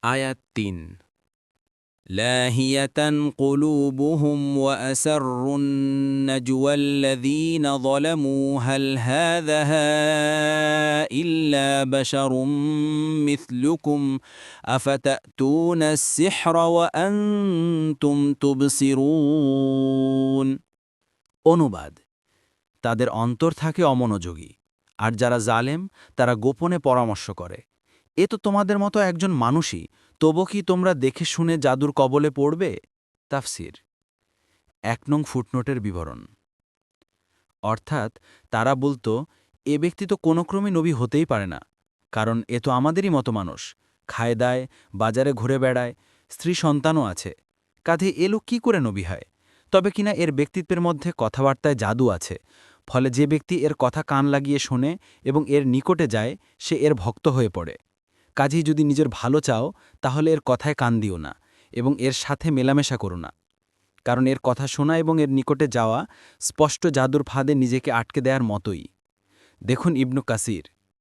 আয়াত ৩ لاهية قلوبهم وأسروا النجوى الذين ظلموا هل هذا إلا بشر مثلكم أفتأتون السحر وأنتم تبصرون অনুবাদ তাদের অন্তর থাকে অমনোযোগী আর যারা জালেম তারা গোপনে পরামর্শ করে এ তো তোমাদের মতো একজন মানুষই তবু কি তোমরা দেখে শুনে জাদুর কবলে পড়বে তাফসির ১ নং ফুটনোটের বিবরণ অর্থাৎ তারা বলতো এ ব্যক্তি তো কোনো ক্রমে নবী হতেই পারে না কারণ এ তো আমাদেরই মতো মানুষ খায় দায় বাজারে ঘুরে বেড়ায় স্ত্রী সন্তানও আছে কাঁধে এ লোক কী করে নবী হয় তবে কিনা এর ব্যক্তিত্বের মধ্যে কথাবার্তায় জাদু আছে ফলে যে ব্যক্তি এর কথা কান লাগিয়ে শোনে এবং এর নিকটে যায় সে এর ভক্ত হয়ে পড়ে কাজেই যদি নিজের ভালো চাও তাহলে এর কথায় কান দিও না এবং এর সাথে মেলামেশা করো না কারণ এর কথা শোনা এবং এর নিকটে যাওয়া স্পষ্ট জাদুর ফাঁদে নিজেকে আটকে দেওয়ার মতোই দেখুন ইবনু কাসির